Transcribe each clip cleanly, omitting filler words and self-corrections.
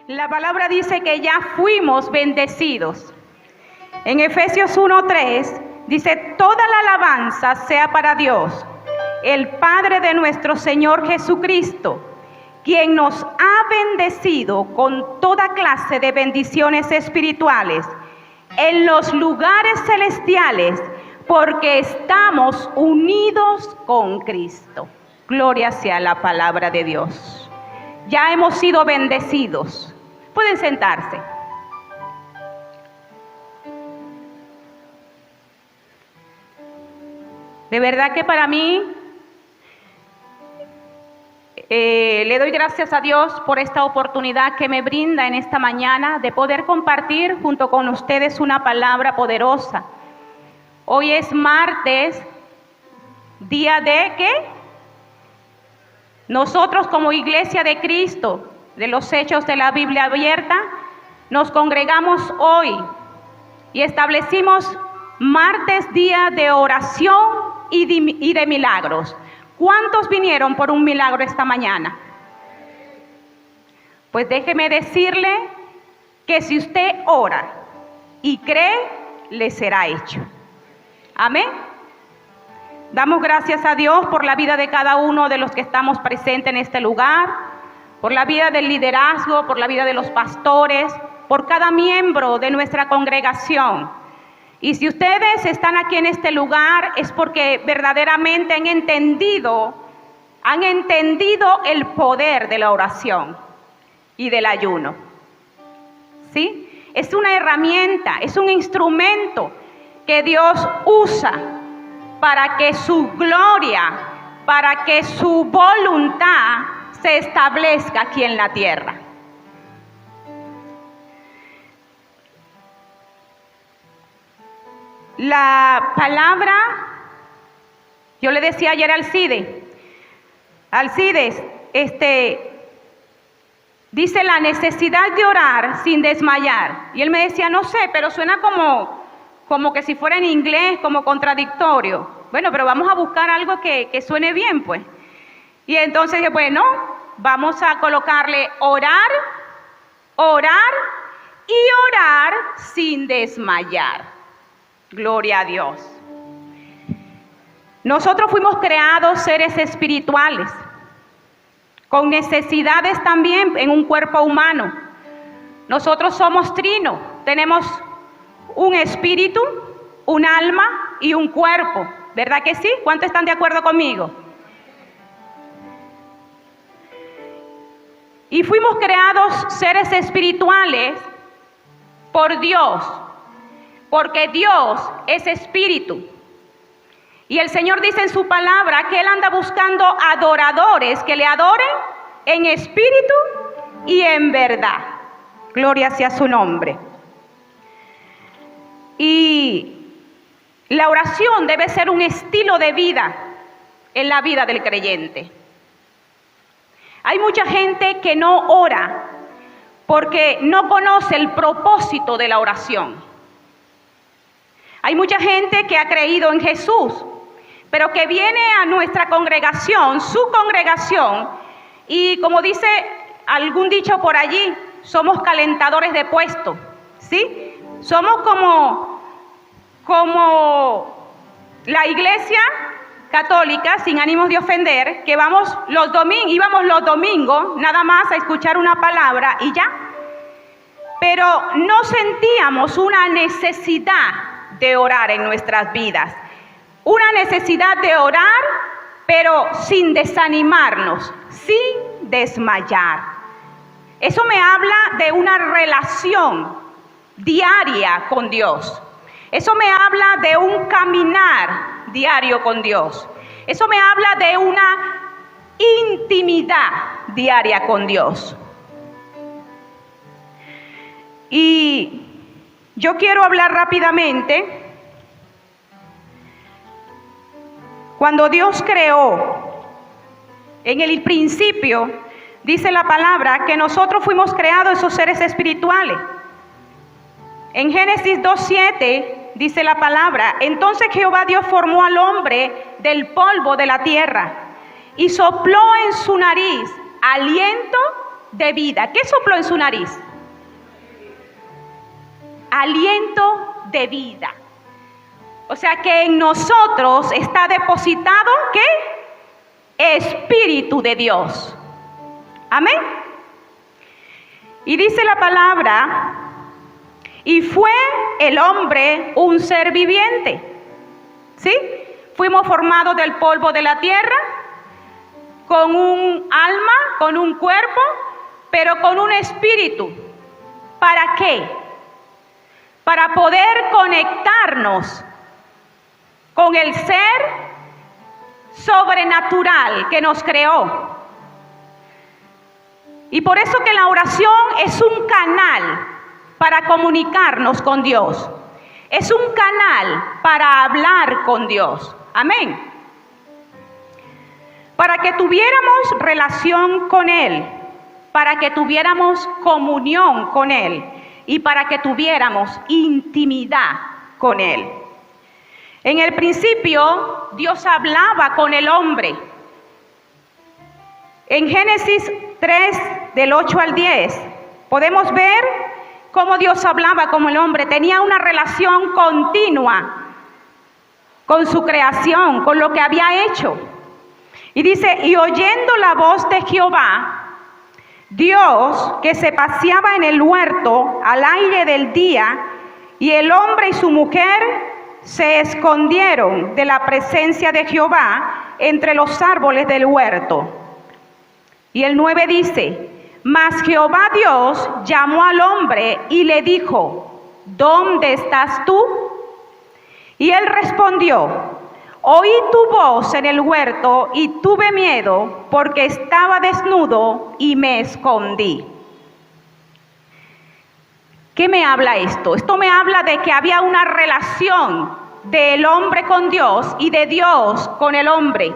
La palabra dice que ya fuimos bendecidos. En Efesios 1:3 dice: toda la alabanza sea para Dios, el Padre de nuestro Señor Jesucristo, quien nos ha bendecido con toda clase de bendiciones espirituales en los lugares celestiales, porque estamos unidos con Cristo. Gloria sea la palabra de Dios. Ya hemos sido bendecidos. Pueden sentarse. De verdad que para mí, le doy gracias a Dios por esta oportunidad que me brinda en esta mañana de poder compartir junto con ustedes una palabra poderosa. Hoy es martes, día de ¿qué? Nosotros como Iglesia de Cristo, de los Hechos de la Biblia Abierta, nos congregamos hoy y establecimos martes, día de oración y de milagros. ¿Cuántos vinieron por un milagro esta mañana? Pues déjeme decirle que si usted ora y cree, le será hecho. Amén. Damos gracias a Dios por la vida de cada uno de los que estamos presentes en este lugar, por la vida del liderazgo, por la vida de los pastores, por cada miembro de nuestra congregación. Y si ustedes están aquí en este lugar es porque verdaderamente han entendido el poder de la oración y del ayuno. ¿Sí? Es una herramienta, es un instrumento que Dios usa para que su gloria, para que su voluntad se establezca aquí en la tierra. La palabra, yo le decía ayer a Alcides, dice la necesidad de orar sin desmayar. Y él me decía, no sé, pero suena como que si fuera en inglés, como contradictorio. Bueno, pero vamos a buscar algo que suene bien, pues. Y entonces dije, bueno, vamos a colocarle orar y orar sin desmayar. Gloria a Dios. Nosotros fuimos creados seres espirituales, con necesidades también en un cuerpo humano. Nosotros somos trino, tenemos un espíritu, un alma y un cuerpo. ¿Verdad que sí? ¿Cuántos están de acuerdo conmigo? Y fuimos creados seres espirituales por Dios, porque Dios es espíritu. Y el Señor dice en su palabra que Él anda buscando adoradores que le adoren en espíritu y en verdad. Gloria sea su nombre. Y la oración debe ser un estilo de vida en la vida del creyente. Hay mucha gente que no ora porque no conoce el propósito de la oración. Hay mucha gente que ha creído en Jesús, pero que viene a nuestra congregación, su congregación, y como dice algún dicho por allí, somos calentadores de puesto, ¿sí? Somos como la iglesia católica, sin ánimos de ofender, que íbamos los domingos nada más a escuchar una palabra y ya, pero no sentíamos una necesidad de orar en nuestras vidas, una necesidad de orar, pero sin desanimarnos, sin desmayar. Eso me habla de una relación diaria con Dios. Eso me habla de un caminar diario con Dios. Eso me habla de una intimidad diaria con Dios. Y yo quiero hablar rápidamente. Cuando Dios creó, en el principio, dice la palabra que nosotros fuimos creados esos seres espirituales. En Génesis 2:7 dice la palabra: entonces Jehová Dios formó al hombre del polvo de la tierra y sopló en su nariz aliento de vida. ¿Qué sopló en su nariz? Aliento de vida. O sea que en nosotros está depositado, ¿qué? Espíritu de Dios. Amén. Y dice la palabra, y fue el hombre un ser viviente. ¿Sí? Fuimos formados del polvo de la tierra, con un alma, con un cuerpo, pero con un espíritu. ¿Para qué? Para poder conectarnos con el ser sobrenatural que nos creó. Y por eso que la oración es un canal para comunicarnos con Dios. Es un canal para hablar con Dios. Amén. Para que tuviéramos relación con Él, para que tuviéramos comunión con Él y para que tuviéramos intimidad con Él. En el principio, Dios hablaba con el hombre. En Génesis 3, del 8 al 10, podemos ver cómo Dios hablaba con el hombre. Tenía una relación continua con su creación, con lo que había hecho. Y dice, y oyendo la voz de Jehová, Dios que se paseaba en el huerto al aire del día, y el hombre y su mujer se escondieron de la presencia de Jehová entre los árboles del huerto. Y el 9 dice, mas Jehová Dios llamó al hombre y le dijo, ¿dónde estás tú? Y él respondió, oí tu voz en el huerto y tuve miedo porque estaba desnudo y me escondí. ¿Qué me habla esto? Esto me habla de que había una relación del hombre con Dios y de Dios con el hombre.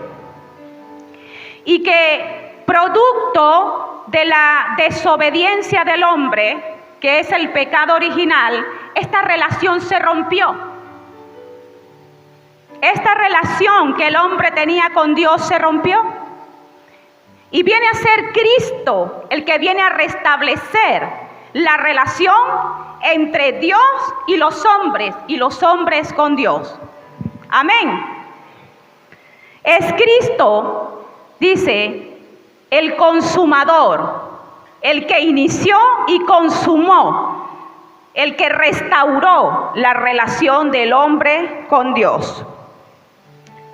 Y que producto de la desobediencia del hombre, que es el pecado original, esta relación se rompió. Esta relación que el hombre tenía con Dios se rompió. Y viene a ser Cristo el que viene a restablecer la relación entre Dios y los hombres con Dios. Amén. Es Cristo, dice, el consumador, el que inició y consumó, el que restauró la relación del hombre con Dios.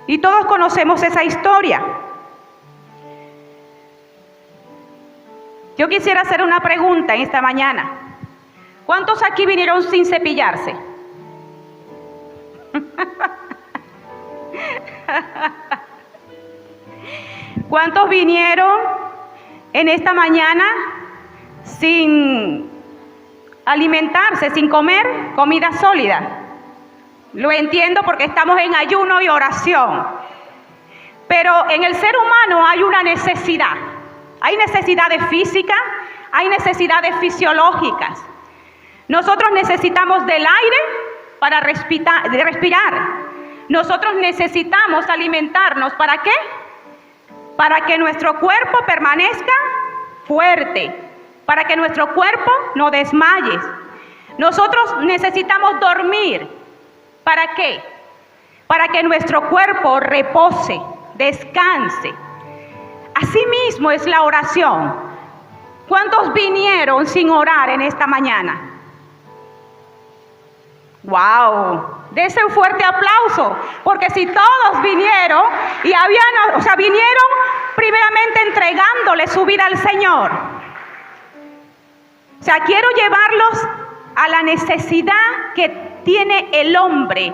Y todos conocemos esa historia. Yo quisiera hacer una pregunta en esta mañana. ¿Cuántos aquí vinieron sin cepillarse? ¿Cuántos vinieron en esta mañana sin alimentarse, sin comer comida sólida? Lo entiendo porque estamos en ayuno y oración. Pero en el ser humano hay una necesidad. Hay necesidades físicas, hay necesidades fisiológicas. Nosotros necesitamos del aire para respirar. Nosotros necesitamos alimentarnos. ¿Para qué? Para que nuestro cuerpo permanezca fuerte, para que nuestro cuerpo no desmaye. Nosotros necesitamos dormir. ¿Para qué? Para que nuestro cuerpo repose, descanse. Asimismo es la oración. ¿Cuántos vinieron sin orar en esta mañana? ¡Wow! Dese un fuerte aplauso, porque si todos vinieron y vinieron primeramente entregándole su vida al Señor. O sea, quiero llevarlos a la necesidad que tiene el hombre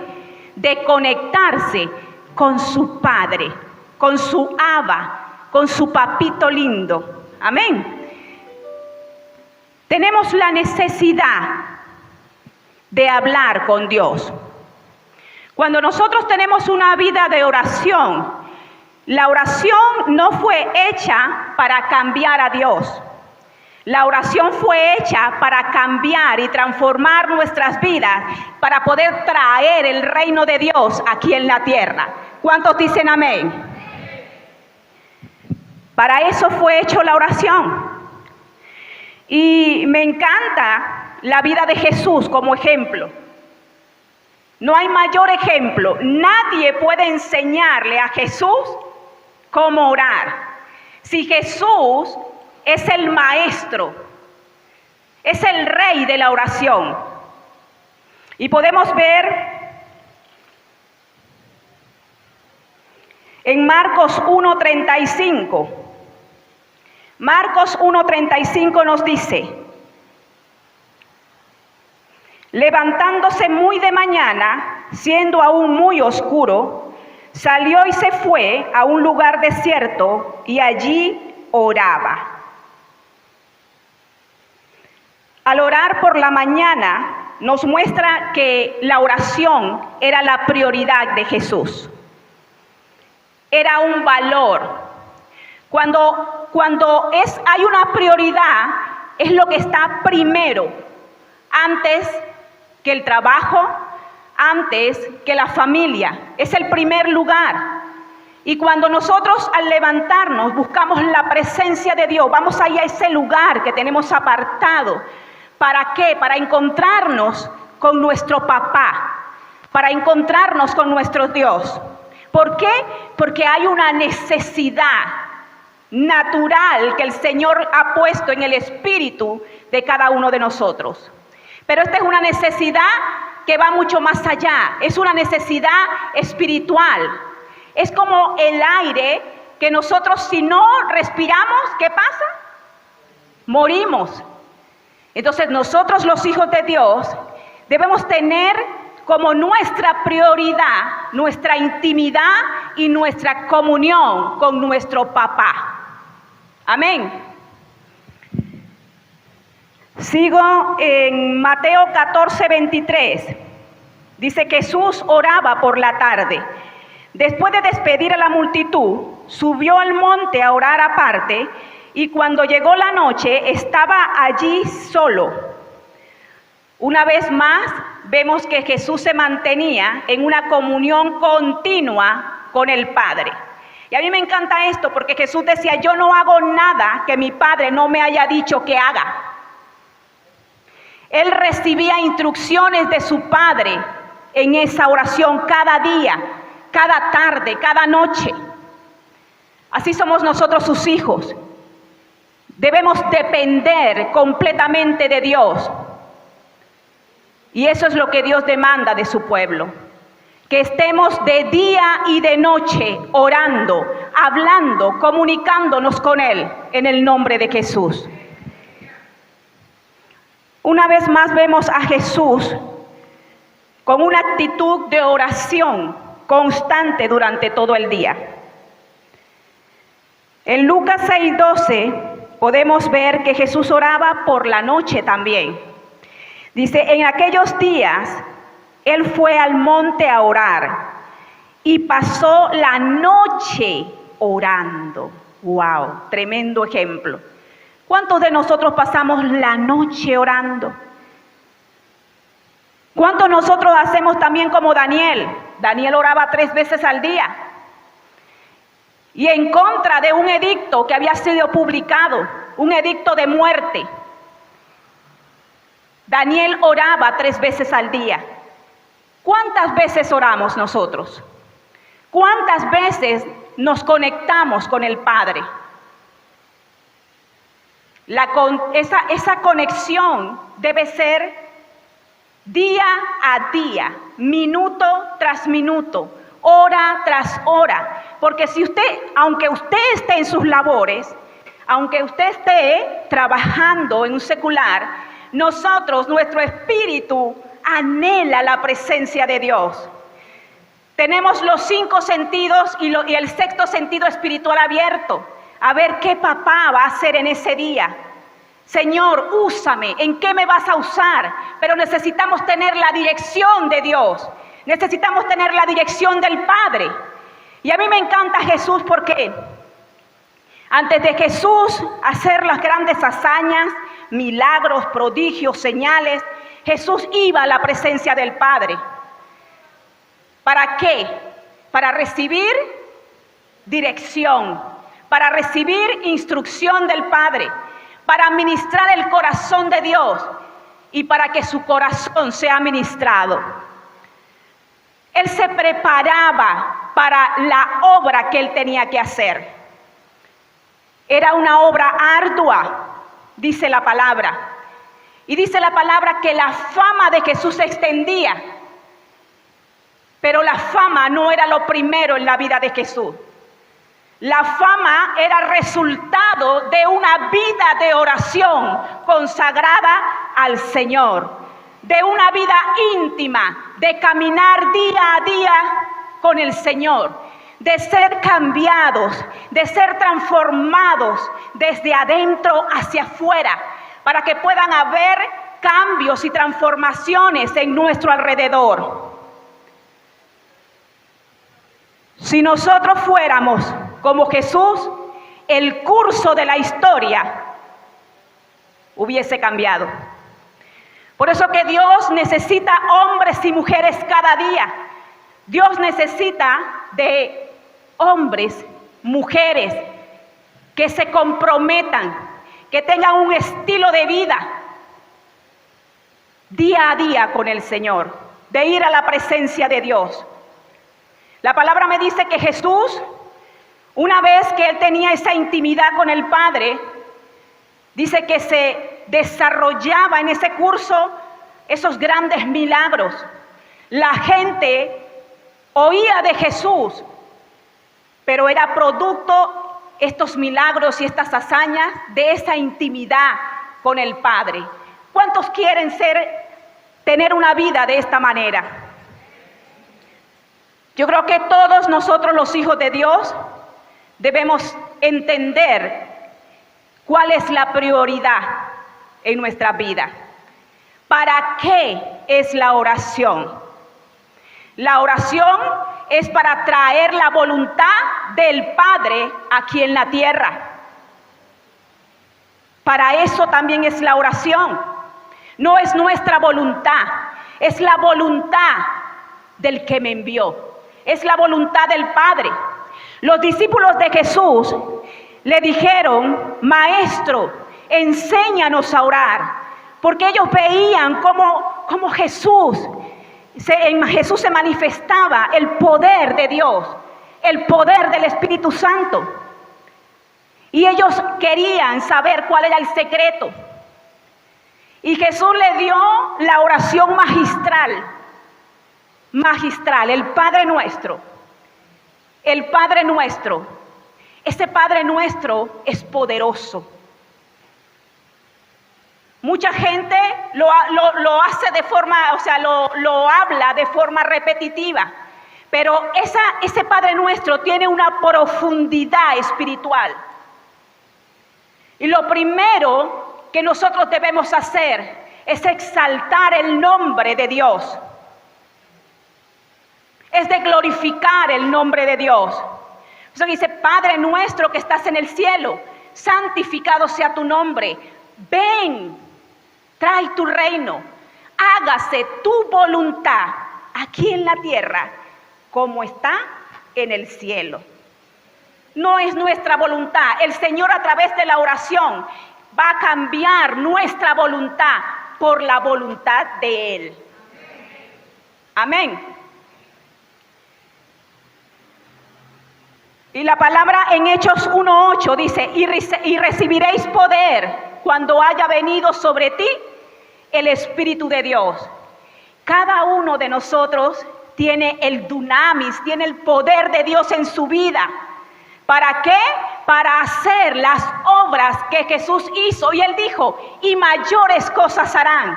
de conectarse con su Padre, con su Abba, con su papito lindo. Amén. Tenemos la necesidad de hablar con Dios. Cuando nosotros tenemos una vida de oración, la oración no fue hecha para cambiar a Dios. La oración fue hecha para cambiar y transformar nuestras vidas, para poder traer el reino de Dios aquí en la tierra. ¿Cuántos dicen amén? Para eso fue hecho la oración. Y me encanta la vida de Jesús como ejemplo. No hay mayor ejemplo. Nadie puede enseñarle a Jesús cómo orar. Si Jesús es el maestro, es el rey de la oración. Y podemos ver en Marcos 1:35. Marcos 1:35 nos dice: levantándose muy de mañana, siendo aún muy oscuro, salió y se fue a un lugar desierto y allí oraba. Al orar por la mañana nos muestra que la oración era la prioridad de Jesús. Era un valor. Cuando hay una prioridad, es lo que está primero, antes que el trabajo, antes que la familia. Es el primer lugar. Y cuando nosotros al levantarnos buscamos la presencia de Dios, vamos ahí a ese lugar que tenemos apartado. ¿Para qué? Para encontrarnos con nuestro papá, para encontrarnos con nuestro Dios. ¿Por qué? Porque hay una necesidad natural que el Señor ha puesto en el espíritu de cada uno de nosotros. Pero esta es una necesidad que va mucho más allá, es una necesidad espiritual. Es como el aire que nosotros, si no respiramos, ¿qué pasa? Morimos. Entonces nosotros, los hijos de Dios, debemos tener como nuestra prioridad nuestra intimidad y nuestra comunión con nuestro papá. Amén. Sigo en Mateo 14:23. Dice que Jesús oraba por la tarde. Después de despedir a la multitud, subió al monte a orar aparte, y cuando llegó la noche estaba allí solo. Una vez más vemos que Jesús se mantenía en una comunión continua con el Padre. Y a mí me encanta esto porque Jesús decía: yo no hago nada que mi Padre no me haya dicho que haga. Él recibía instrucciones de su Padre en esa oración cada día, cada tarde, cada noche. Así somos nosotros, sus hijos. Debemos depender completamente de Dios. Y eso es lo que Dios demanda de su pueblo. Que estemos de día y de noche orando, hablando, comunicándonos con Él en el nombre de Jesús. Una vez más vemos a Jesús con una actitud de oración constante durante todo el día. En Lucas 6:12 podemos ver que Jesús oraba por la noche también. Dice: en aquellos días Él fue al monte a orar y pasó la noche orando. ¡Wow! Tremendo ejemplo. ¿Cuántos de nosotros pasamos la noche orando? ¿Cuántos nosotros hacemos también como Daniel? Daniel oraba 3 veces al día. Y en contra de un edicto que había sido publicado, un edicto de muerte, Daniel oraba 3 veces al día. ¿Cuántas veces oramos nosotros? ¿Cuántas veces nos conectamos con el Padre? Esa conexión debe ser día a día, minuto tras minuto, hora tras hora. Porque si usted, aunque usted esté en sus labores, aunque usted esté trabajando en un secular, nuestro espíritu anhela la presencia de Dios. Tenemos los 5 sentidos y el 6º sentido espiritual abierto. A ver qué papá va a hacer en ese día. Señor, úsame, ¿en qué me vas a usar? Pero necesitamos tener la dirección de Dios. Necesitamos tener la dirección del Padre. Y a mí me encanta Jesús porque antes de Jesús hacer las grandes hazañas, milagros, prodigios, señales, Jesús iba a la presencia del Padre. ¿Para qué? Para recibir dirección, para recibir instrucción del Padre, para ministrar el corazón de Dios y para que su corazón sea ministrado. Él se preparaba para la obra que él tenía que hacer. Era una obra ardua, dice la palabra. Y dice la palabra que la fama de Jesús se extendía. Pero la fama no era lo primero en la vida de Jesús. La fama era resultado de una vida de oración consagrada al Señor, de una vida íntima, de caminar día a día con el Señor, de ser cambiados, de ser transformados desde adentro hacia afuera, para que puedan haber cambios y transformaciones en nuestro alrededor. Si nosotros fuéramos como Jesús, el curso de la historia hubiese cambiado. Por eso que Dios necesita hombres y mujeres cada día. Dios necesita de hombres, mujeres que se comprometan, que tengan un estilo de vida día a día con el Señor, de ir a la presencia de Dios. La palabra me dice que Jesús, una vez que él tenía esa intimidad con el Padre, dice que se desarrollaba en ese curso esos grandes milagros. La gente oía de Jesús, pero era producto estos milagros y estas hazañas de esa intimidad con el Padre. ¿Cuántos quieren tener una vida de esta manera? Yo creo que todos nosotros los hijos de Dios debemos entender cuál es la prioridad en nuestra vida. ¿Para qué es la oración? La oración es para traer la voluntad del Padre aquí en la tierra. Para eso también es la oración. No es nuestra voluntad, es la voluntad del que me envió. Es la voluntad del Padre. Los discípulos de Jesús le dijeron: Maestro, enséñanos a orar. Porque ellos veían cómo en Jesús se manifestaba el poder de Dios, el poder del Espíritu Santo. Y ellos querían saber cuál era el secreto. Y Jesús le dio la oración magistral, el Padre Nuestro. El Padre Nuestro. Ese Padre Nuestro es poderoso. Mucha gente lo hace de forma, lo habla de forma repetitiva. Pero ese Padre Nuestro tiene una profundidad espiritual. Y lo primero que nosotros debemos hacer es exaltar el nombre de Dios. Es de glorificar el nombre de Dios. Eso dice: Padre nuestro que estás en el cielo, santificado sea tu nombre. Ven, trae tu reino. Hágase tu voluntad aquí en la tierra como está en el cielo. No es nuestra voluntad. El Señor, a través de la oración, va a cambiar nuestra voluntad por la voluntad de Él. Amén. Y la palabra en Hechos 1:8 dice: y recibiréis poder cuando haya venido sobre ti el Espíritu de Dios. Cada uno de nosotros tiene el dunamis, tiene el poder de Dios en su vida. ¿Para qué? Para hacer las obras que Jesús hizo. Y Él dijo: y mayores cosas harán.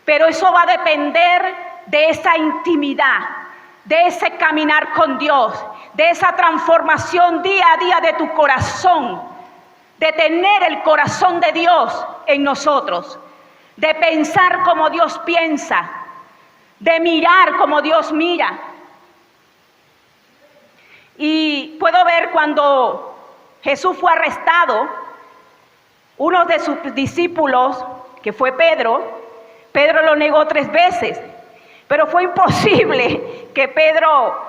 Pero eso va a depender de esa intimidad, de ese caminar con Dios, de esa transformación día a día de tu corazón, de tener el corazón de Dios en nosotros, de pensar como Dios piensa, de mirar como Dios mira. Y puedo ver cuando Jesús fue arrestado, uno de sus discípulos, que fue Pedro lo negó 3 veces. Pero fue imposible que Pedro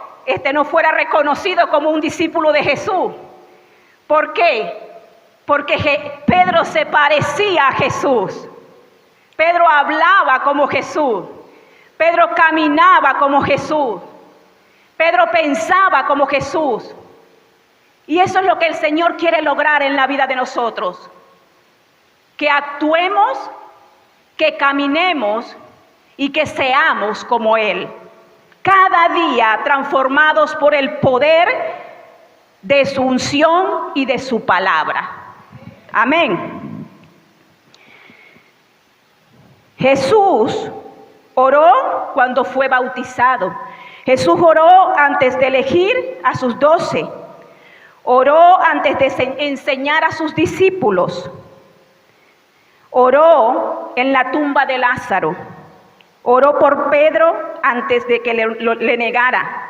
no fuera reconocido como un discípulo de Jesús. ¿Por qué? porque Pedro se parecía a Jesús. Pedro hablaba como Jesús. Pedro caminaba como Jesús. Pedro pensaba como Jesús. Y eso es lo que el Señor quiere lograr en la vida de nosotros. Que actuemos, que caminemos y que seamos como Él. Cada día transformados por el poder de su unción y de su palabra. Amén. Jesús oró cuando fue bautizado. Jesús oró antes de elegir a sus 12. Oró antes de enseñar a sus discípulos. Oró en la tumba de Lázaro. Oró por Pedro antes de que le negara.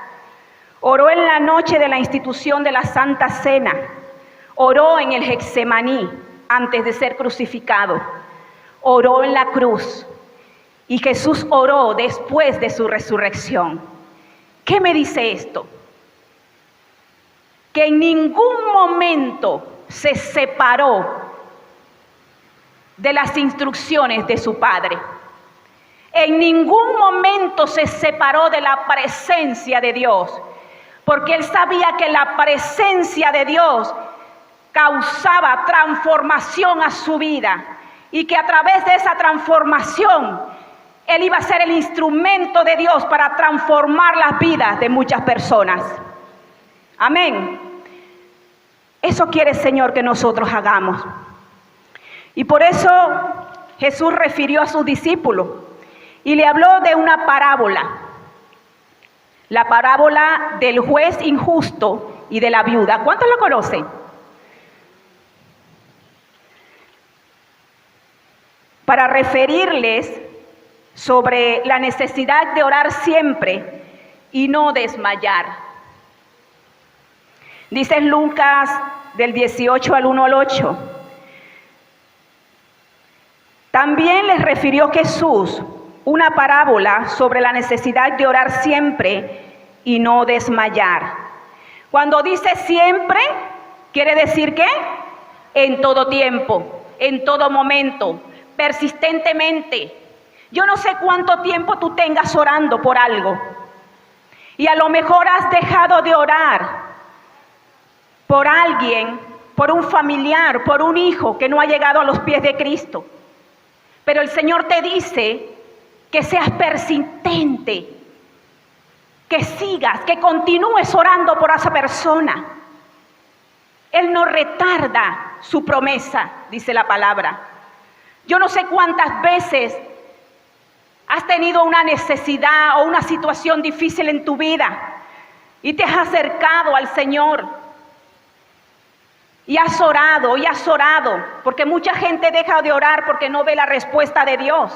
Oró en la noche de la institución de la Santa Cena. Oró en el Getsemaní antes de ser crucificado. Oró en la cruz. Y Jesús oró después de su resurrección. ¿Qué me dice esto? Que en ningún momento se separó de las instrucciones de su Padre. En ningún momento se separó de la presencia de Dios, porque Él sabía que la presencia de Dios causaba transformación a su vida y que a través de esa transformación Él iba a ser el instrumento de Dios para transformar las vidas de muchas personas. Amén. Eso quiere el Señor que nosotros hagamos. Y por eso Jesús refirió a sus discípulos y le habló de una parábola. La parábola del juez injusto y de la viuda. ¿Cuántos lo conocen? Para referirles sobre la necesidad de orar siempre y no desmayar. Dice en Lucas del 18 al 1 al 8. También les refirió Jesús una parábola sobre la necesidad de orar siempre y no desmayar. Cuando dice siempre, quiere decir que en todo tiempo, en todo momento, persistentemente. Yo no sé cuánto tiempo tú tengas orando por algo. Y a lo mejor has dejado de orar por alguien, por un familiar, por un hijo que no ha llegado a los pies de Cristo. Pero el Señor te dice que seas persistente, que sigas, que continúes orando por esa persona. Él no retarda su promesa, dice la palabra. Yo no sé cuántas veces has tenido una necesidad o una situación difícil en tu vida y te has acercado al Señor y has orado, porque mucha gente deja de orar porque no ve la respuesta de Dios.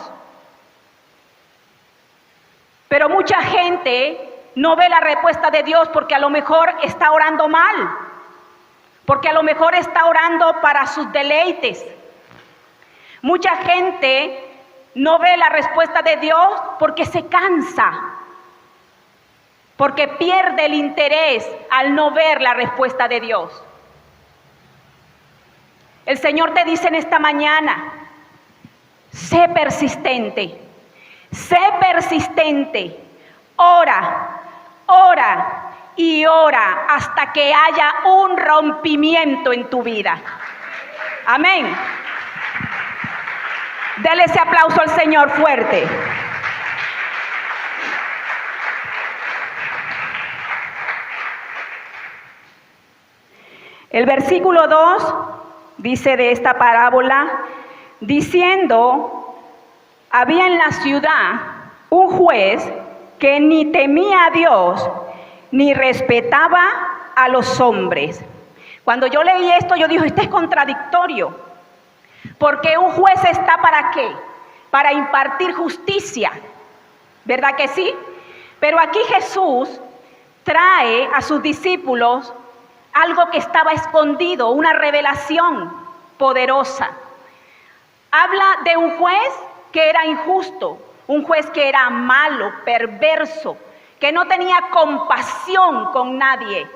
Pero mucha gente no ve la respuesta de Dios porque a lo mejor está orando mal, porque a lo mejor está orando para sus deleites. Mucha gente no ve la respuesta de Dios porque se cansa, porque pierde el interés al no ver la respuesta de Dios. El Señor te dice en esta mañana, sé persistente, ora, ora y ora hasta que haya un rompimiento en tu vida. Amén. Dele ese aplauso al Señor fuerte. El versículo 2 dice de esta parábola, diciendo, había en la ciudad un juez que ni temía a Dios, ni respetaba a los hombres. Cuando yo leí esto, yo dije, esto es contradictorio. Porque un juez está ¿para qué? Para impartir justicia, ¿verdad que sí? Pero aquí Jesús trae a sus discípulos algo que estaba escondido, una revelación poderosa. Habla de un juez que era injusto, un juez que era malo, perverso, que no tenía compasión con nadie.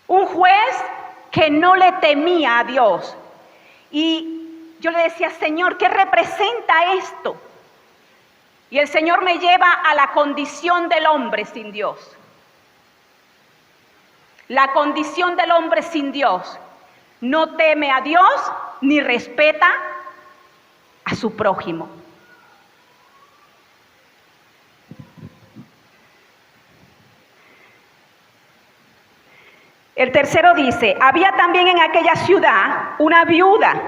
Un juez que no le temía a Dios. Y yo le decía, Señor, ¿qué representa esto? Y el Señor me lleva a la condición del hombre sin Dios. La condición del hombre sin Dios. No teme a Dios ni respeta a su prójimo. El tercero dice, había también en aquella ciudad una viuda,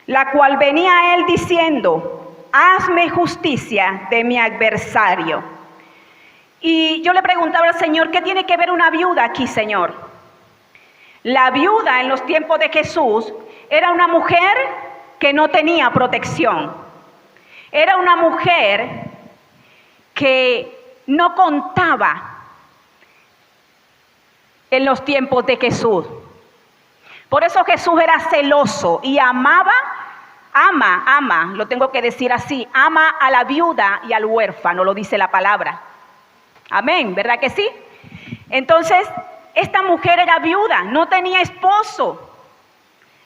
la cual venía a él diciendo, hazme justicia de mi adversario. Y yo le preguntaba al Señor, ¿qué tiene que ver una viuda aquí, Señor? La viuda en los tiempos de Jesús era una mujer que no tenía protección. Era una mujer que no contaba en los tiempos de Jesús. Por eso Jesús era celoso y ama, lo tengo que decir así, ama a la viuda y al huérfano, lo dice la palabra. Amén, ¿verdad que sí? Entonces, esta mujer era viuda, no tenía esposo,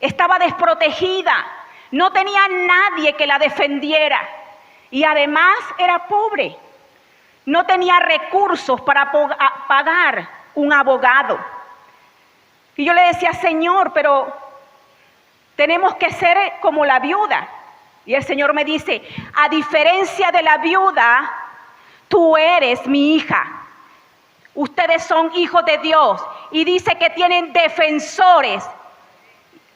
estaba desprotegida, no tenía nadie que la defendiera y además era pobre, no tenía recursos para pagar un abogado. Y yo le decía, Señor, pero tenemos que ser como la viuda. Y el Señor me dice, a diferencia de la viuda, tú eres mi hija. Ustedes son hijos de Dios. Y dice que tienen defensores.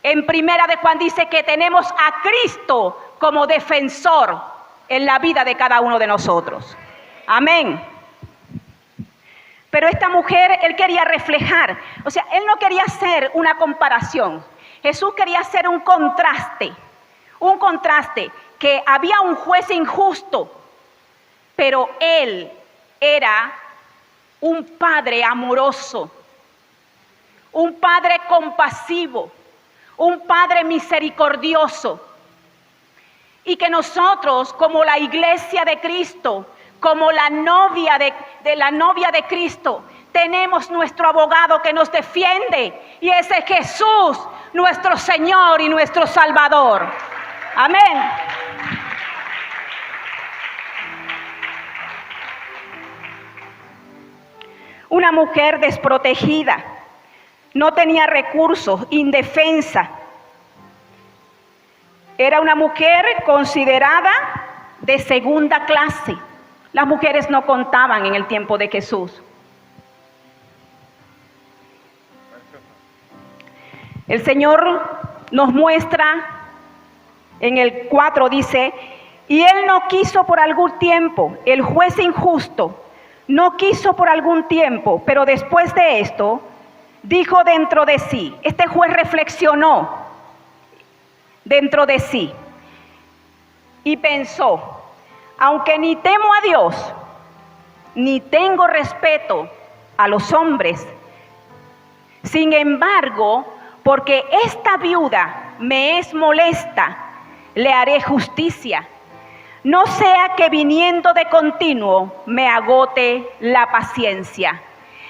En Primera de Juan dice que tenemos a Cristo como defensor en la vida de cada uno de nosotros. Amén. Pero esta mujer, él quería reflejar, o sea, él no quería hacer una comparación. Jesús quería hacer un contraste, que había un juez injusto, pero él era un padre amoroso, un padre compasivo, un padre misericordioso. Y que nosotros, como la iglesia de Cristo, como la novia de la novia de Cristo, tenemos nuestro abogado que nos defiende, y ese es Jesús, nuestro Señor y nuestro Salvador. Amén. Una mujer desprotegida, no tenía recursos, indefensa. Era una mujer considerada de segunda clase. Las mujeres no contaban en el tiempo de Jesús. El Señor nos muestra en el 4, dice, y él no quiso por algún tiempo, el juez injusto no quiso por algún tiempo, pero después de esto dijo dentro de sí, este juez reflexionó dentro de sí y pensó, aunque ni temo a Dios, ni tengo respeto a los hombres, sin embargo, porque esta viuda me es molesta, le haré justicia. No sea que viniendo de continuo me agote la paciencia.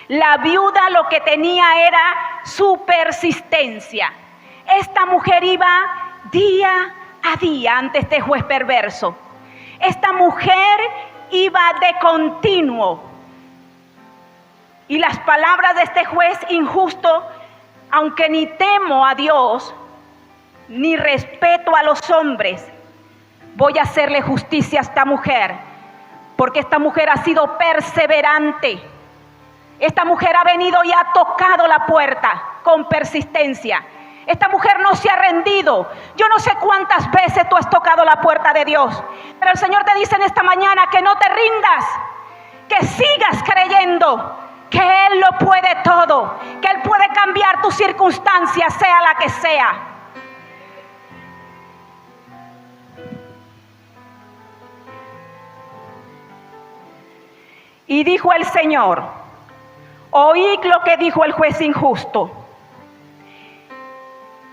La viuda lo que tenía era su persistencia. Esta mujer iba día a día ante este juez perverso. Esta mujer iba de continuo. Y las palabras de este juez injusto, aunque ni temo a Dios, ni respeto a los hombres, voy a hacerle justicia a esta mujer, porque esta mujer ha sido perseverante. Esta mujer ha venido y ha tocado la puerta con persistencia. Esta mujer no se ha rendido. Yo no sé cuántas veces tú has tocado la puerta de Dios, pero el Señor te dice en esta mañana que no te rindas, que sigas creyendo que Él lo puede todo, que Él puede cambiar tus circunstancias, sea la que sea. Y dijo el Señor, oíd lo que dijo el juez injusto.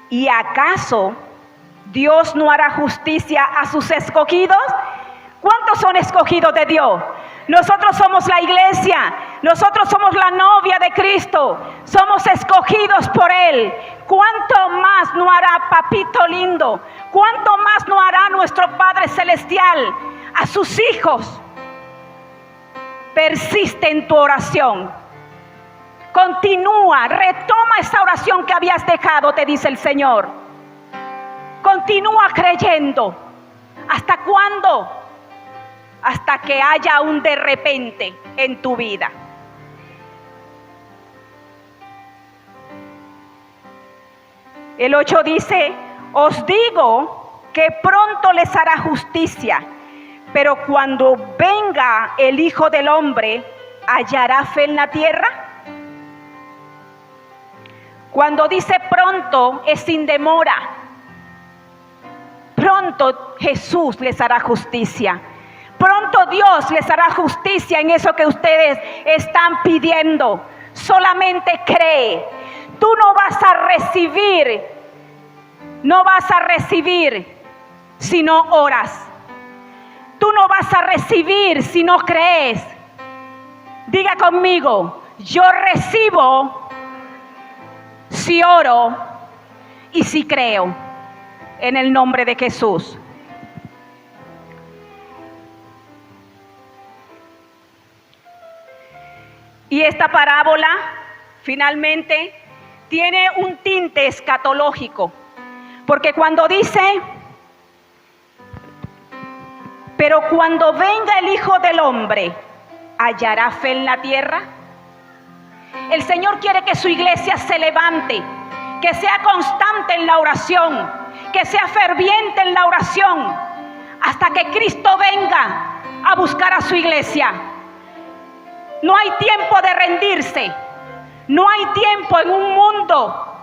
¿Y acaso Dios no hará justicia a sus escogidos? ¿Cuántos son escogidos de Dios? Nosotros somos la iglesia, nosotros somos la novia de Cristo, somos escogidos por Él. ¿Cuánto más no hará papito lindo? ¿Cuánto más no hará nuestro Padre Celestial a sus hijos? Persiste en tu oración. Continúa, retoma esa oración que habías dejado, te dice el Señor. Continúa creyendo. ¿Hasta cuándo? Hasta que haya un de repente en tu vida. El 8 dice: os digo que pronto les hará justicia, pero cuando venga el Hijo del Hombre, ¿hallará fe en la tierra? Cuando dice pronto, es sin demora. Pronto Jesús les hará justicia. Pronto Dios les hará justicia en eso que ustedes están pidiendo. Solamente cree. Tú no vas a recibir si no oras. Tú no vas a recibir si no crees. Diga conmigo: yo recibo si oro y si creo. En el nombre de Jesús. Y esta parábola finalmente tiene un tinte escatológico, porque cuando dice: pero cuando venga el Hijo del Hombre, ¿hallará fe en la tierra? El Señor quiere que su iglesia se levante, que sea constante en la oración, que sea ferviente en la oración, hasta que Cristo venga a buscar a su iglesia. No hay tiempo de rendirse. No hay tiempo en un mundo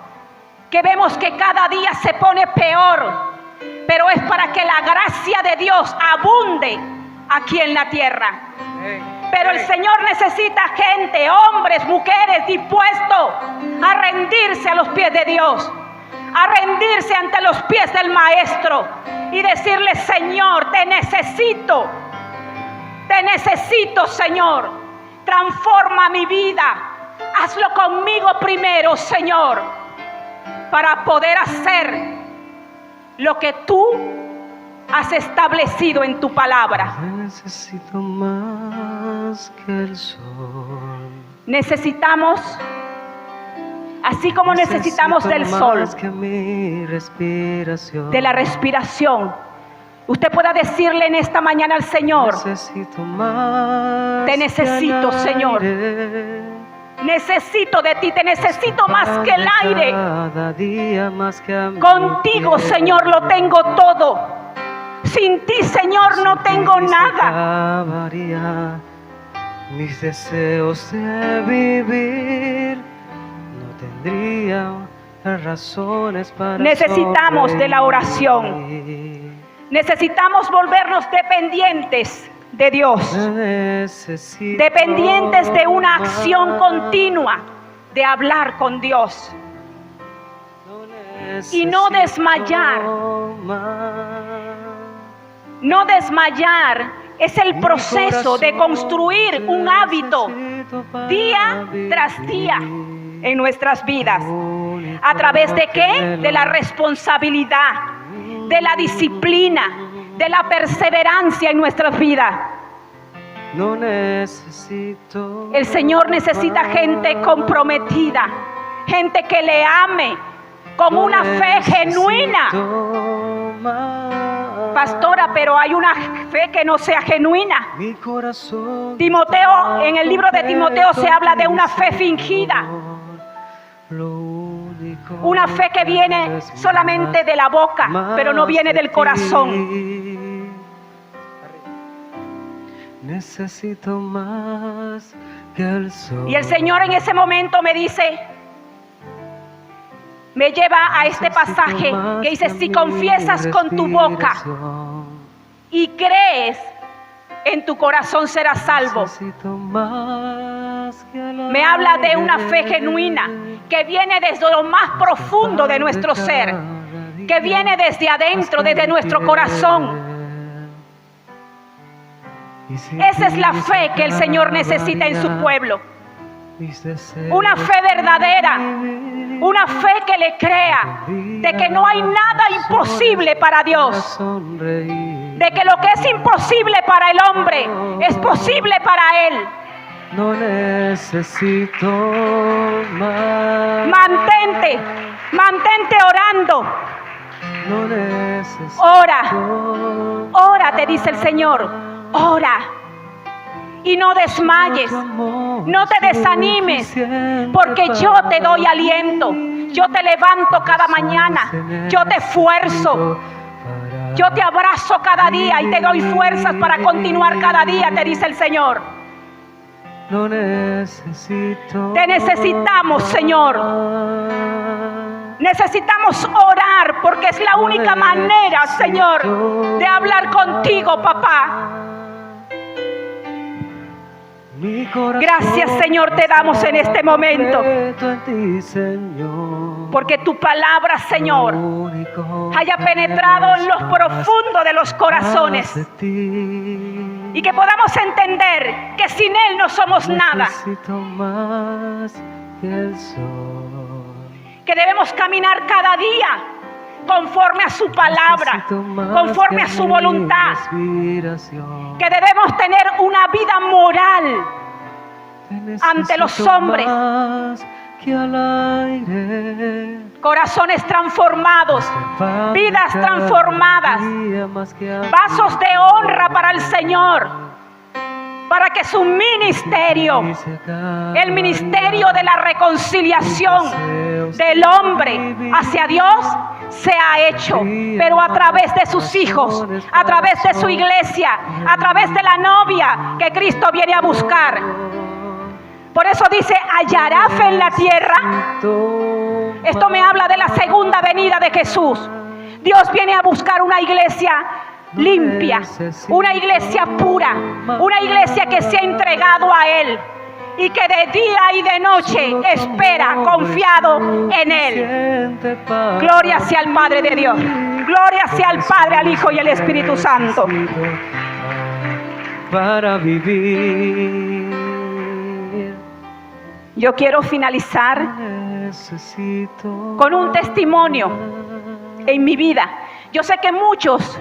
que vemos que cada día se pone peor. Pero es para que la gracia de Dios abunde aquí en la tierra. Pero el Señor necesita gente, hombres, mujeres dispuestos a rendirse a los pies de Dios, a rendirse ante los pies del Maestro y decirle: Señor, te necesito, Señor. Transforma mi vida. Hazlo conmigo primero, Señor, para poder hacer lo que tú has establecido en tu palabra. Necesito más que el sol. Necesitamos, así como necesitamos del sol, que mi respiración. de la respiración, usted pueda decirle en esta mañana al Señor: Necesito más. te necesito, Señor. Necesito de ti, te necesito más que el aire. Cada día más que a Contigo, Señor, lo tengo todo. Sin ti, Señor, no tengo nada. Acabaría mis deseos de vivir. No tendría razones para Necesitamos de la oración. sobrevivir. Necesitamos volvernos dependientes de Dios, Necesito dependientes de una acción más. continua de hablar con Dios y no desmayar. No desmayar es el proceso de construir un hábito día tras día en nuestras vidas. ¿A través de qué? De la responsabilidad, de la disciplina, de la perseverancia en nuestras vidas. No necesito. El Señor necesita gente comprometida, gente que le ame con una fe genuina. Pastora, pero hay una fe que no sea genuina. Mi corazón. Timoteo, en el libro de Timoteo se habla de una fe fingida. Una fe que viene solamente de la boca, pero no viene del corazón. Necesito más que el sol. Y el Señor en ese momento me dice, me lleva a este pasaje que dice: si confiesas con tu boca y crees en tu corazón, serás salvo. Me habla de una fe genuina que viene desde lo más profundo de nuestro ser, que viene desde adentro, desde nuestro corazón. Esa es la fe que el Señor necesita en su pueblo. Una fe verdadera, una fe que le crea de que no hay nada imposible para Dios, de que lo que es imposible para el hombre es posible para Él. No necesito más. Mantente orando. No necesito. Ora, te dice el Señor, ora. Y no desmayes, no te desanimes, porque yo te doy aliento, yo te levanto cada mañana, yo te esfuerzo, yo te abrazo cada día y te doy fuerzas para continuar cada día, te dice el Señor. No necesito. Te necesitamos, Señor. Necesitamos orar porque es la única manera, Señor, de hablar contigo, papá. Gracias, Señor, te damos en este momento. Porque tu palabra, Señor, haya penetrado en los profundos de los corazones. Y que podamos entender que sin Él no somos nada. Que debemos caminar cada día conforme a su palabra, conforme a su voluntad, que debemos tener una vida moral ante los hombres, corazones transformados, vidas transformadas, vasos de honra para el Señor, para que su ministerio, el ministerio de la reconciliación del hombre hacia Dios, sea hecho, pero a través de sus hijos, a través de su iglesia, a través de la novia que Cristo viene a buscar. Por eso dice, ¿hallará fe en la tierra? Esto me habla de la segunda venida de Jesús. Dios viene a buscar una iglesia limpia, una iglesia pura, una iglesia que se ha entregado a Él y que de día y de noche espera confiado en Él. Gloria sea al Padre de Dios, gloria sea al Padre, al Hijo y al Espíritu Santo. Para vivir. Yo quiero finalizar con un testimonio en mi vida. Yo sé que muchos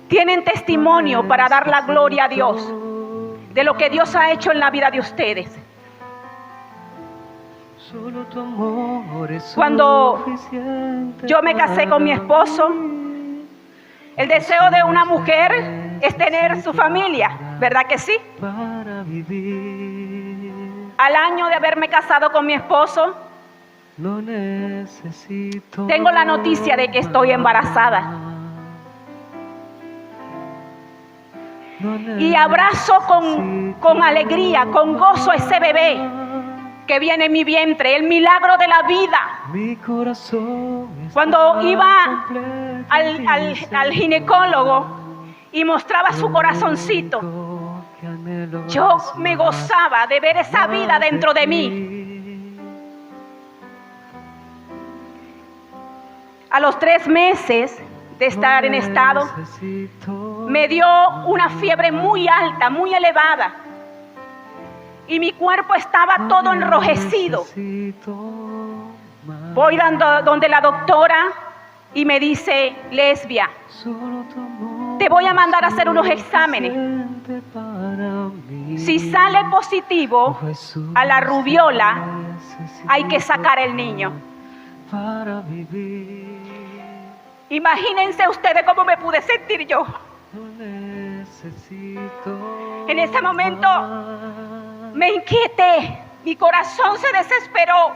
tienen testimonio para dar la gloria a Dios de lo que Dios ha hecho en la vida de ustedes. Cuando yo me casé con mi esposo, el deseo de una mujer es tener su familia, ¿verdad que sí? Al año de haberme casado con mi esposo, tengo la noticia de que estoy embarazada. Y abrazo con alegría, con gozo a ese bebé que viene en mi vientre, el milagro de la vida. Cuando iba al ginecólogo y mostraba su corazoncito, yo me gozaba de ver esa vida dentro de mí. A los 3 meses de estar en estado, me dio una fiebre muy alta, muy elevada, y mi cuerpo estaba todo enrojecido. Voy donde la doctora y me dice, Lesbia, te voy a mandar a hacer unos exámenes. Si sale positivo a la rubiola, hay que sacar el niño. Imagínense ustedes cómo me pude sentir yo. En ese momento me inquieté, mi corazón se desesperó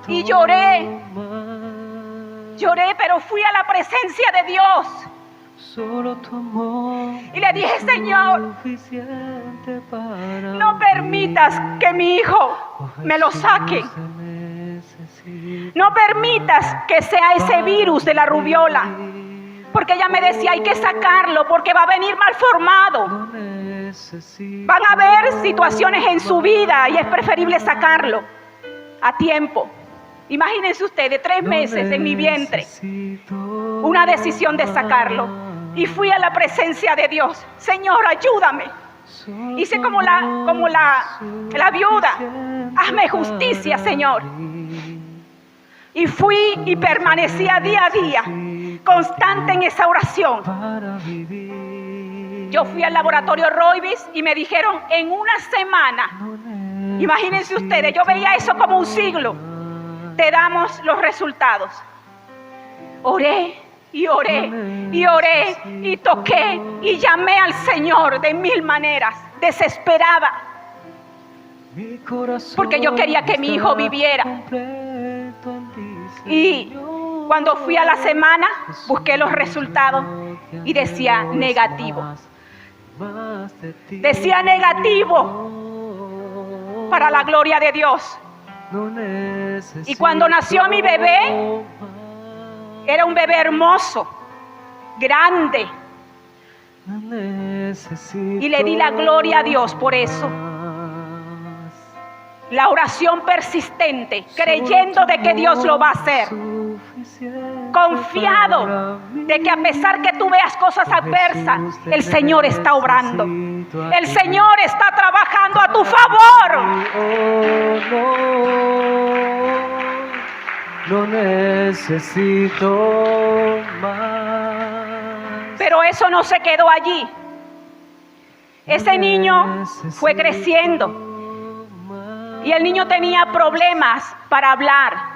y lloré, pero fui a la presencia de Dios y le dije, Señor, no permitas que mi hijo me lo saque. No permitas que sea ese virus de la rubiola, porque ella me decía, hay que sacarlo porque va a venir mal formado. Van a haber situaciones en su vida y es preferible sacarlo a tiempo. Imagínense ustedes, 3 meses en mi vientre, una decisión de sacarlo. y fui a la presencia de Dios. Señor, ayúdame. Hice como la viuda. Hazme justicia, Señor. Y fui y permanecía día a día, constante en esa oración. Yo fui al laboratorio Roybis y me dijeron en una semana, imagínense ustedes, yo veía eso como un siglo, te damos los resultados. Oré y oré y oré y toqué y llamé al Señor de mil maneras, desesperada, porque yo quería que mi hijo viviera. Y cuando fui a la semana, busqué los resultados y decía negativo. Decía negativo para la gloria de Dios. Y cuando nació mi bebé, era un bebé hermoso, grande. Y le di la gloria a Dios por eso. La oración persistente, creyendo de que Dios lo va a hacer. Confiado de que a pesar que tú veas cosas adversas, el Señor está obrando. El Señor está trabajando a tu favor. No necesito más. Pero eso no se quedó allí. Ese niño fue creciendo. Y el niño tenía problemas para hablar.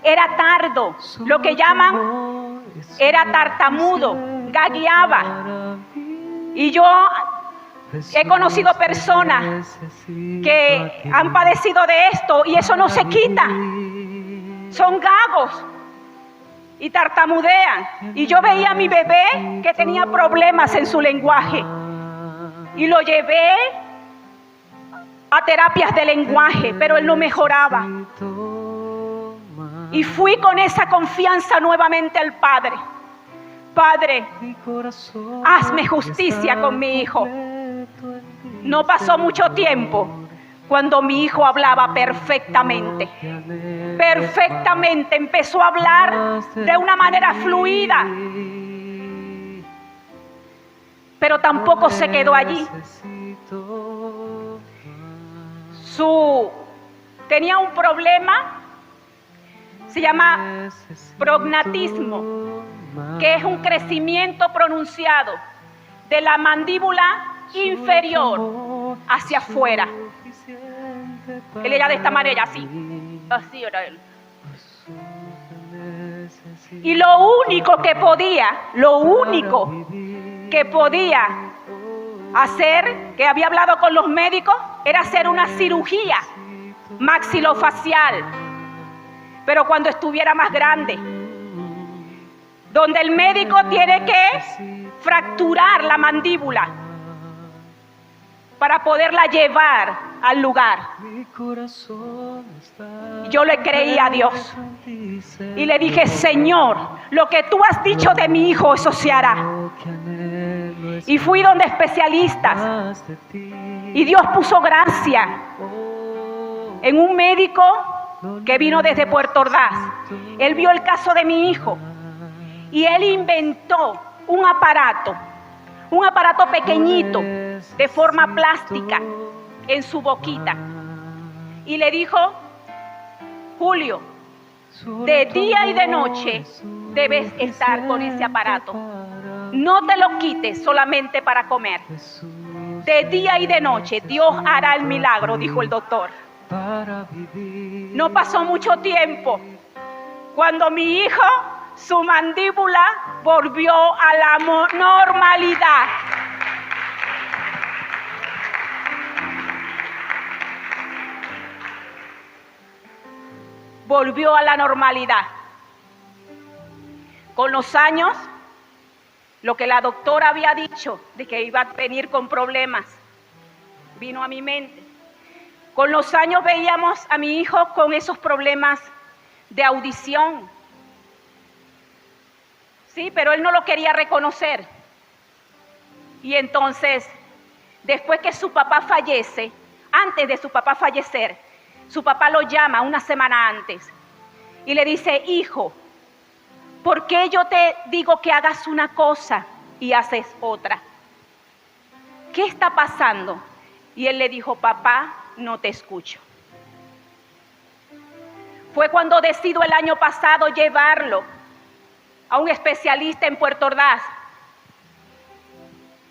Era tardo, lo que llaman, era tartamudo, gagueaba. Y yo he conocido personas que han padecido de esto y eso no se quita. Son gagos y tartamudean. Y yo veía a mi bebé que tenía problemas en su lenguaje. Y lo llevé a terapias de lenguaje, pero él no mejoraba. Y fui con esa confianza nuevamente al Padre. Padre, hazme justicia con mi hijo. No pasó mucho tiempo cuando mi hijo hablaba perfectamente. Perfectamente, empezó a hablar de una manera fluida. Pero tampoco se quedó allí. Tenía un problema, se llama prognatismo, que es un crecimiento pronunciado de la mandíbula inferior hacia afuera. Él era de esta manera, así era él. Y lo único que podía hacer, que había hablado con los médicos, era hacer una cirugía maxilofacial, pero cuando estuviera más grande, donde el médico tiene que fracturar la mandíbula para poderla llevar al lugar. Yo le creí a Dios y le dije, Señor, lo que tú has dicho de mi hijo, eso se hará. Y fui donde especialistas y Dios puso gracia en un médico que vino desde Puerto Ordaz. Él vio el caso de mi hijo y él inventó un aparato pequeñito de forma plástica en su boquita y le dijo, Julio, de día y de noche debes estar con ese aparato. No te lo quites solamente para comer. De día y de noche Dios hará el milagro, dijo el doctor. No pasó mucho tiempo cuando mi hijo, su mandíbula volvió a la normalidad. Volvió a la normalidad. Con los años, lo que la doctora había dicho de que iba a venir con problemas, vino a mi mente. Con los años veíamos a mi hijo con esos problemas de audición. Sí, pero él no lo quería reconocer. Y entonces, después que su papá fallece, antes de su papá fallecer, su papá lo llama una semana antes y le dice, hijo, ¿por qué yo te digo que hagas una cosa y haces otra. ¿Qué está pasando? Y él le dijo, papá, no te escucho. Fue cuando decido el año pasado llevarlo a un especialista en Puerto Ordaz.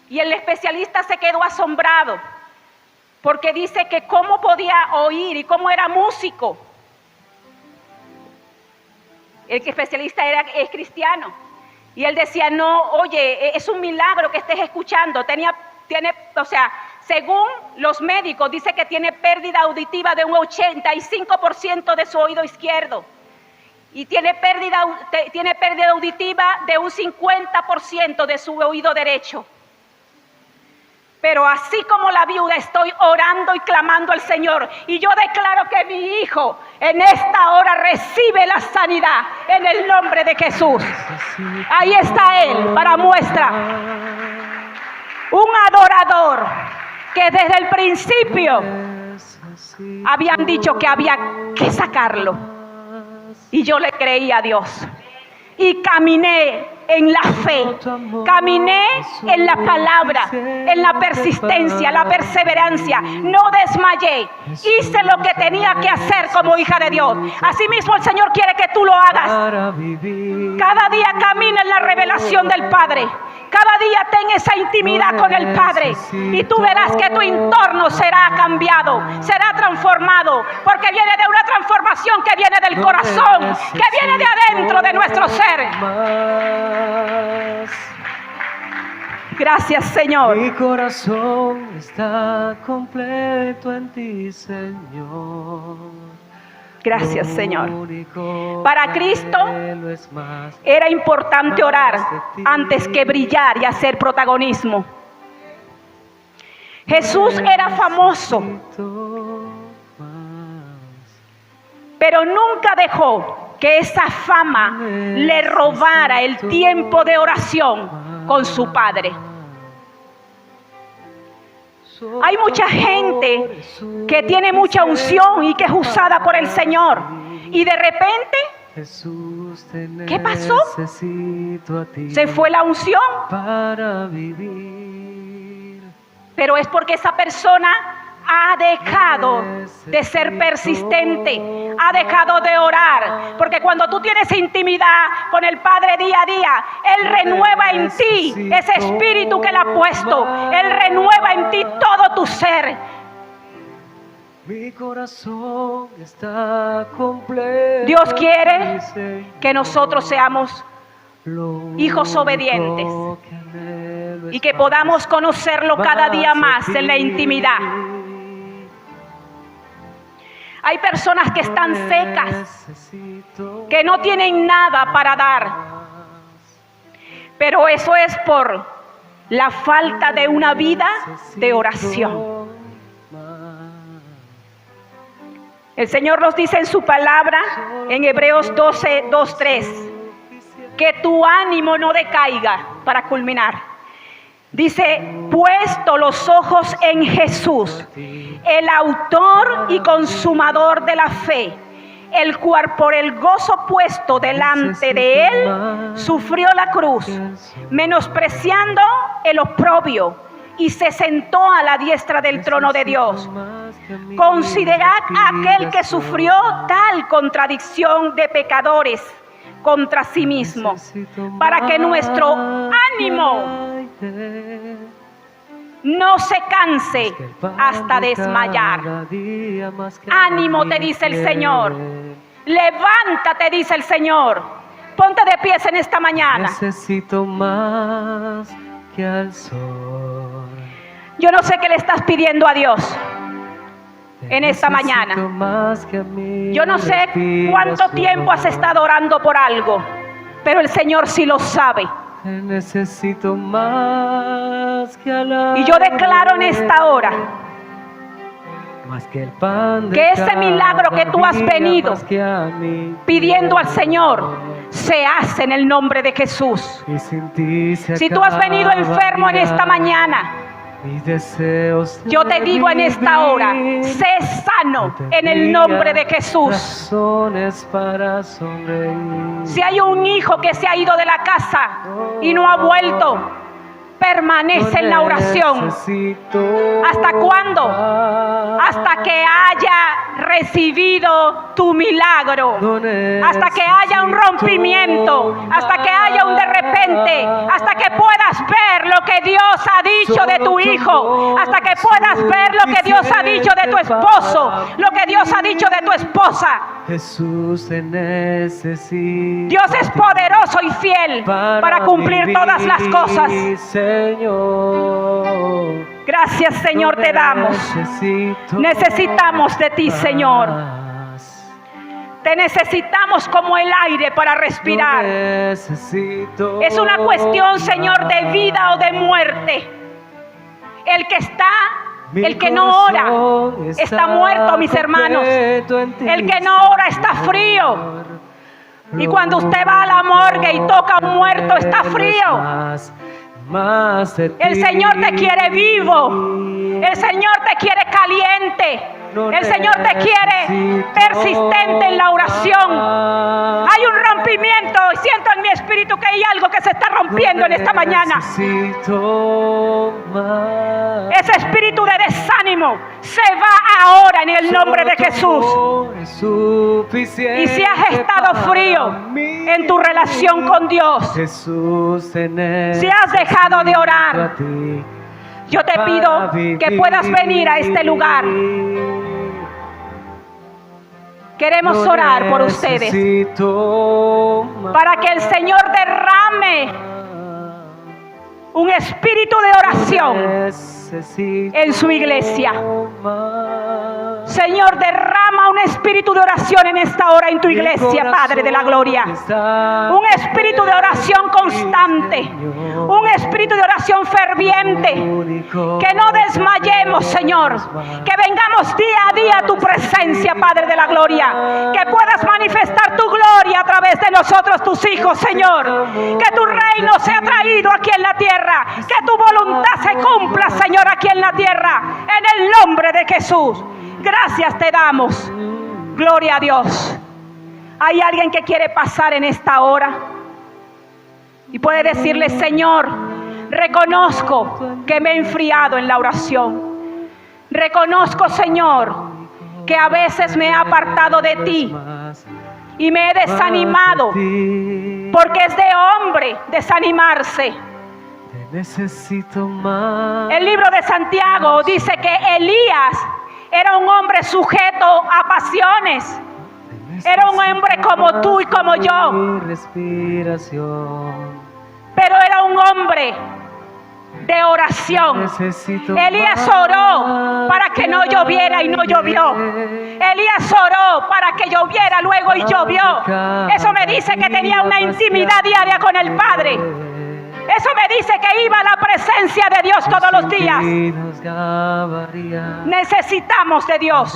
Y el especialista se quedó asombrado porque dice que cómo podía oír y cómo era músico. El especialista es cristiano. Y él decía, no, oye, es un milagro que estés escuchando. Según los médicos, dice que tiene pérdida auditiva de un 85% de su oído izquierdo. Y tiene pérdida auditiva de un 50% de su oído derecho. Pero así como la viuda estoy orando y clamando al Señor. Y yo declaro que mi hijo en esta hora recibe la sanidad en el nombre de Jesús. Ahí está él para muestra. Un adorador que desde el principio habían dicho que había que sacarlo. Y yo le creí a Dios. Y caminé en la fe, caminé en la palabra, en la persistencia, la perseverancia. No desmayé, hice lo que tenía que hacer como hija de Dios. Asimismo el Señor quiere que tú lo hagas. Cada día camina en la revelación del Padre. Cada día ten esa intimidad con el Padre y tú verás que tu entorno será cambiado, será transformado, porque viene de una transformación que viene del corazón, que viene de adentro de nuestro ser. Gracias, Señor. Mi corazón está completo en ti, Señor. Gracias, Señor. Para Cristo era importante orar antes que brillar y hacer protagonismo. Jesús era famoso, pero nunca dejó que esa fama le robara el tiempo de oración con su Padre. Hay mucha gente que tiene mucha unción y que es usada por el Señor. Y de repente, ¿qué pasó? Se fue la unción. Pero es porque esa persona ha dejado de ser persistente, ha dejado de orar, porque cuando tú tienes intimidad con el Padre día a día, Él renueva en ti ese espíritu que Él ha puesto, Él renueva en ti todo tu ser. Mi corazón está completo. Dios quiere que nosotros seamos hijos obedientes y que podamos conocerlo cada día más en la intimidad. Hay personas que están secas, que no tienen nada para dar, pero eso es por la falta de una vida de oración. El Señor nos dice en su palabra, en Hebreos 12, 2, 3, que tu ánimo no decaiga. Para culminar, dice, puesto los ojos en Jesús, el autor y consumador de la fe, el cual por el gozo puesto delante de él, sufrió la cruz, menospreciando el oprobio, y se sentó a la diestra del trono de Dios. Considerad a aquel que sufrió tal contradicción de pecadores contra sí mismo, para que nuestro ánimo no se canse hasta desmayar. Ánimo, te dice el Señor. Levántate, dice el Señor. Ponte de pies en esta mañana. Necesito más que al sol. Yo no sé qué le estás pidiendo a Dios en esta mañana. Yo no sé cuánto tiempo has estado orando por algo, pero el Señor sí lo sabe. Necesito más que y yo declaro en esta hora que ese milagro que tú has venido pidiendo al Señor se hace en el nombre de Jesús. Si tú has venido enfermo en esta mañana, yo te digo en esta hora, sé sano en el nombre de Jesús. Si hay un hijo que se ha ido de la casa y no ha vuelto, permanece en la oración. ¿Hasta cuándo? Hasta que haya recibido tu milagro, hasta que haya un rompimiento, hasta que haya un de repente, hasta que puedas ver lo que Dios ha dicho de tu hijo, hasta que puedas ver lo que Dios ha dicho de tu esposo, lo que Dios ha dicho de tu esposa. Jesús, te necesito. Dios es poderoso y fiel para cumplir todas las cosas. Señor. Gracias, Señor, te damos. Necesitamos de ti, Señor. Te necesitamos como el aire para respirar. Es una cuestión, Señor, de vida o de muerte. El que no ora está muerto, mis hermanos. El que no ora está frío. Y cuando usted va a la morgue y toca a un muerto, está frío. El Señor te quiere vivo. El Señor te quiere caliente. El Señor te quiere persistente en la oración. Hay un rompimiento y siento en mi espíritu que hay algo que se está rompiendo en esta mañana. Ese espíritu de desánimo se va ahora en el nombre de Jesús. Y si has estado frío en tu relación con Dios, si has dejado de orar, yo te pido que puedas venir a este lugar. Queremos orar por ustedes para que el Señor derrame un espíritu de oración en su iglesia. Señor, derrama un espíritu de oración en esta hora en tu iglesia, Padre de la gloria. Un espíritu de oración constante, un espíritu de oración ferviente. Que no desmayemos, Señor. Que vengamos día a día a tu presencia, Padre de la gloria. Que puedas manifestar tu gloria a través de nosotros, tus hijos, Señor. Que tu reino sea traído aquí en la tierra. Que tu voluntad se cumpla, Señor, aquí en la tierra. En el nombre de Jesús. Gracias te damos. Gloria a Dios. ¿Hay alguien que quiere pasar en esta hora? Y puede decirle: Señor, reconozco que me he enfriado en la oración. Reconozco, Señor, que a veces me he apartado de ti y me he desanimado, porque es de hombre desanimarse. Necesito más. El libro de Santiago dice que Elías era un hombre sujeto a pasiones. Era un hombre como tú y como yo. Pero era un hombre de oración. Elías oró para que no lloviera y no llovió. Elías oró para que lloviera luego y llovió. Eso me dice que tenía una intimidad diaria con el Padre. Eso me dice que iba a la presencia de Dios todos los días. Necesitamos de Dios.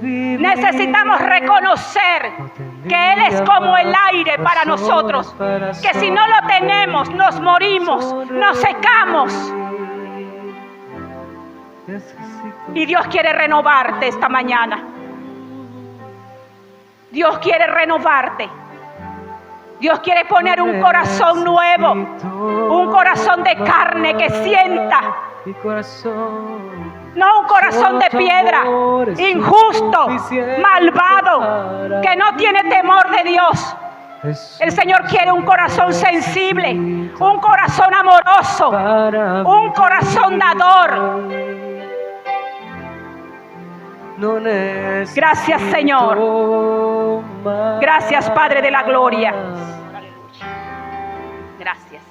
Necesitamos reconocer que Él es como el aire para nosotros. Que si no lo tenemos, nos morimos, nos secamos. Y Dios quiere renovarte esta mañana. Dios quiere renovarte. Dios quiere poner un corazón nuevo, un corazón de carne que sienta, no un corazón de piedra, injusto, malvado, que no tiene temor de Dios. El Señor quiere un corazón sensible, un corazón amoroso, un corazón dador. Gracias, Señor. Gracias, Padre de la gloria. Gracias.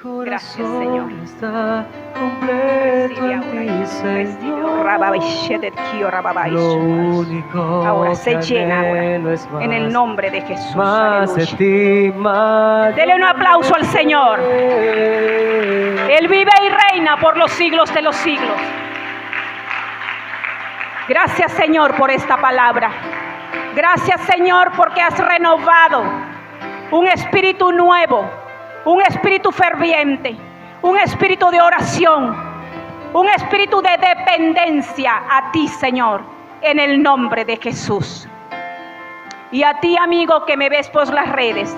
Gracias, Señor. Ahora se llena ahora, en el nombre de Jesús. Aleluya. Dele un aplauso al Señor. Él vive y reina por los siglos de los siglos. Gracias, Señor, por esta palabra. Gracias, Señor, porque has renovado un espíritu nuevo, un espíritu ferviente, un espíritu de oración, un espíritu de dependencia a ti, Señor, en el nombre de Jesús. Y a ti, amigo, que me ves por las redes,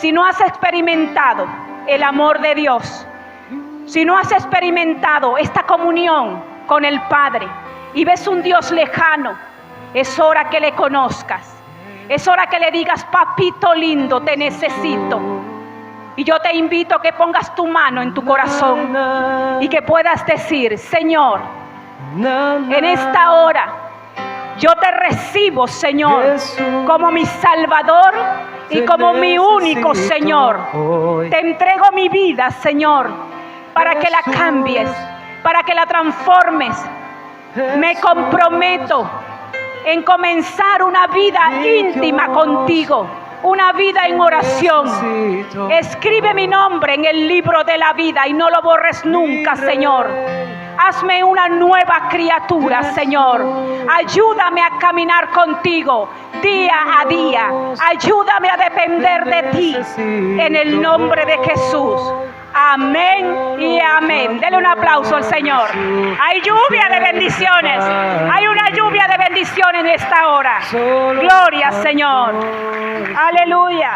Si no has experimentado el amor de Dios, si no has experimentado esta comunión con el Padre y ves un Dios lejano, es hora que le conozcas. Es hora que le digas: papito lindo, te necesito. Y yo te invito a que pongas tu mano en tu corazón y que puedas decir: Señor, en esta hora yo te recibo, Señor, como mi Salvador y como mi único Señor. Te entrego mi vida, Señor, para que la cambies, para que la transformes. Me comprometo en comenzar una vida íntima contigo, una vida en oración. Escribe mi nombre en el libro de la vida y no lo borres nunca, Señor. Hazme una nueva criatura, Señor. Ayúdame a caminar contigo día a día. Ayúdame a depender de ti, en el nombre de Jesús. Amén y amén. Dele un aplauso al Señor. Hay lluvia de bendiciones. Hay una lluvia de bendiciones en esta hora. Gloria, Señor. Aleluya.